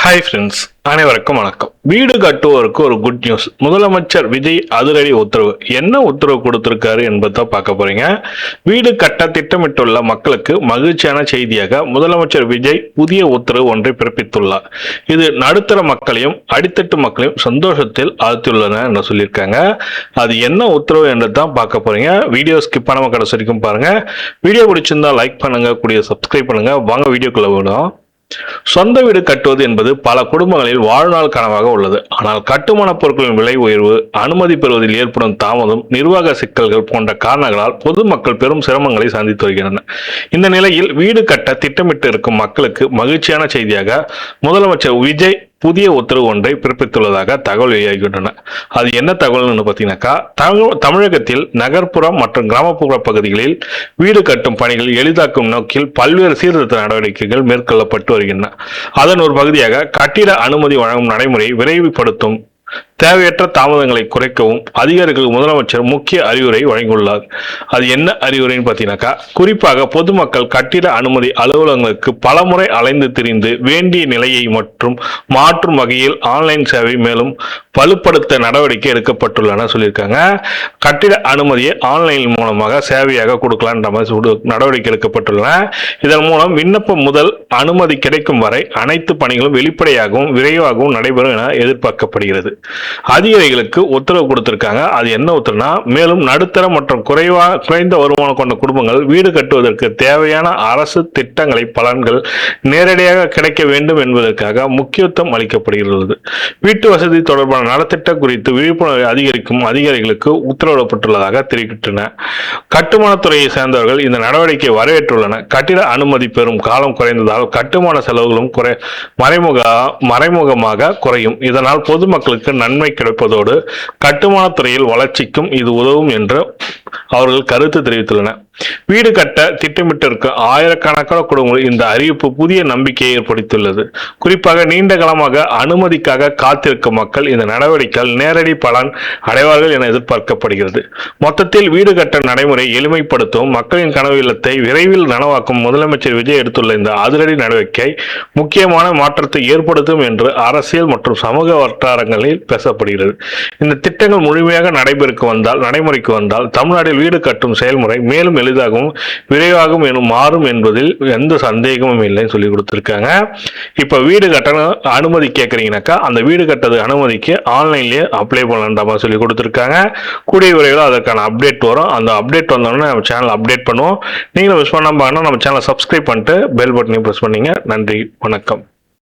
Hi friends, அனைவருக்கும் வணக்கம். வீடு கட்டுவோருக்கு ஒரு குட் நியூஸ். முதலமைச்சர் விஜய் அதிரடி உத்தரவு. என்ன உத்தரவு கொடுத்திருக்காரு என்பதை பார்க்க போறீங்க. வீடு கட்ட திட்டமிட்டுள்ள மக்களுக்கு மகிழ்ச்சியான செய்தியாக முதலமைச்சர் விஜய் புதிய உத்தரவு ஒன்றை பிறப்பித்துள்ளார். இது நடுத்தர மக்களையும் அடித்தட்டு மக்களையும் சந்தோஷத்தில் ஆழ்த்தியுள்ளன என்று சொல்லியிருக்காங்க. அது என்ன உத்தரவு என்று தான் பார்க்க போறீங்க. வீடியோ ஸ்கிப் பண்ணாம கடைசி வரைக்கும் பாருங்க. வீடியோ பிடிச்சிருந்தா லைக் பண்ணுங்க, கூடிய சப்ஸ்கிரைப் பண்ணுங்க. வாங்க வீடியோக்குள்ள போகலாம். சொந்த வீடு கட்டுவது என்பது பல குடும்பங்களில் வாழ்நாள் கனவாக உள்ளது. ஆனால் கட்டுமான பொருட்களின் விலை உயர்வு, அனுமதி பெறுவதில் ஏற்படும் தாமதம், நிர்வாக சிக்கல்கள் போன்ற காரணங்களால் பொதுமக்கள் பெரும் சிரமங்களை சந்தித்து வருகின்றனர். இந்த நிலையில் வீடு கட்ட திட்டமிட்டு இருக்கும் மக்களுக்கு மகிழ்ச்சியான செய்தியாக முதலமைச்சர் விஜய் புதிய உத்தரவு ஒன்றை பிறப்பித்துள்ளதாக தகவல் வெளியாகின்றன. அது என்ன தகவல்னு பார்த்தீங்கன்னாக்கா, தமிழகத்தில் நகர்ப்புறம் மற்றும் கிராமப்புற பகுதிகளில் வீடு கட்டும் பணிகள் எளிதாக்கும் நோக்கில் பல்வேறு சீர்திருத்த நடவடிக்கைகள் மேற்கொள்ளப்பட்டு வருகின்றன. அதன் ஒரு பகுதியாக கட்டிட அனுமதி வழங்கும் நடைமுறையை விரைவுபடுத்தும் தேவையற்ற தாமதங்களை குறைக்கவும் அதிகாரிகளுக்கு முதலமைச்சர் முக்கிய அறிவுரை வழங்கியுள்ளார். அது என்ன அறிவுரைன்னு பார்த்தீங்கன்னாக்கா, குறிப்பாக பொதுமக்கள் கட்டிட அனுமதி அலுவலகங்களுக்கு பலமுறை அலைந்து திரிந்து வேண்டிய நிலையை மற்றும் மாற்றும் வகையில் ஆன்லைன் சேவை மேலும் வலுப்படுத்த நடவடிக்கை எடுக்கப்பட்டுள்ளன சொல்லியிருக்காங்க. கட்டிட அனுமதியை ஆன்லைன் மூலமாக சேவையாக கொடுக்கலான்ற மாதிரி நடவடிக்கை எடுக்கப்பட்டுள்ளன. இதன் மூலம் விண்ணப்பம் முதல் அனுமதி கிடைக்கும் வரை அனைத்து பணிகளும் வெளிப்படையாகவும் விரைவாகவும் நடைபெறும் என எதிர்பார்க்கப்படுகிறது. அதிகாரிகளுக்கு உத்தரவு கொடுத்திருக்காங்க. அது என்ன உத்தரவுனா, மேலும் நடுத்தர மற்றும் குறைந்த வருமானம் கொண்ட குடும்பங்கள் வீடு கட்டுவதற்கு தேவையான அரசு திட்டங்களை பலன்கள் நேரடியாக கிடைக்க வேண்டும் என்பதற்காக முக்கியத்துவம் அளிக்கப்படுகிறது. வீட்டு வசதி தொடர்பான நலத்திட்டம் குறித்து விழிப்புணர்வை அதிகரிக்கும் அதிகாரிகளுக்கு உத்தரவிடப்பட்டுள்ளதாக தெரிவிக்கின்றன. கட்டுமானத்துறையை சேர்ந்தவர்கள் இந்த நடவடிக்கை வரவேற்றுள்ளனர். கட்டிட அனுமதி பெறும் காலம் குறைந்ததால் கட்டுமான செலவுகளும் மறைமுகமாக குறையும். இதனால் பொதுமக்களுக்கு நன்மை கிடைப்பதோடு கட்டுமான துறையில் வளர்ச்சிக்கும் இது உதவும் என்று அவர்கள் கருத்து தெரிவித்துள்ளனர். வீடு கட்ட திட்டமிட்டிருக்க ஆயிரக்கணக்கான குடும்பங்கள் இந்த அறிவிப்பு புதிய நம்பிக்கையை ஏற்படுத்தியுள்ளது. குறிப்பாக நீண்ட காலமாக அனுமதிக்காக காத்திருக்கும் மக்கள் இந்த நடவடிக்கைகள் நேரடி பலன் அடைவார்கள் என எதிர்பார்க்கப்படுகிறது. மொத்தத்தில் வீடு கட்ட நடைமுறை எளிமைப்படுத்தும் மக்களின் கனவு இல்லத்தை விரைவில் நனவாக்கும் முதலமைச்சர் விஜய் எடுத்துள்ள இந்த அதிரடி நடவடிக்கை முக்கியமான மாற்றத்தை ஏற்படுத்தும் என்று அரசியல் மற்றும் சமூக வட்டாரங்களில் பேசப்படுகிறது. இந்த திட்டங்கள் முழுமையாக நடைமுறைக்கு வந்தால் தமிழ்நாட்டில் வீடு கட்டும் செயல்முறை மேலும் எளிதாகவும் விரைவாகவும் மாறும் என்பதில் எந்த சந்தேகமும் இல்லைன்னு சொல்லி கொடுத்திருக்காங்க. இப்ப வீடு கட்டண அனுமதி கேட்கறீங்கன்னாக்கா அந்த வீடு கட்டது அனுமதிக்கு ஆன்லைன்லயே அப்ளை பண்ணலாம் சொல்லி கொடுத்திருக்காங்க. கூடிய விரைவில் அதற்கான அப்டேட் வரும். அந்த அப்டேட் வந்தோடனே நம்ம சேனல் அப்டேட் பண்ணுவோம். நீங்களும் மிஸ் பண்ணாம நம்ம சேனலை சப்ஸ்கிரைப் பண்ணிட்டு பெல் பட்டனையும் பிரஸ் பண்ணீங்க. நன்றி, வணக்கம்.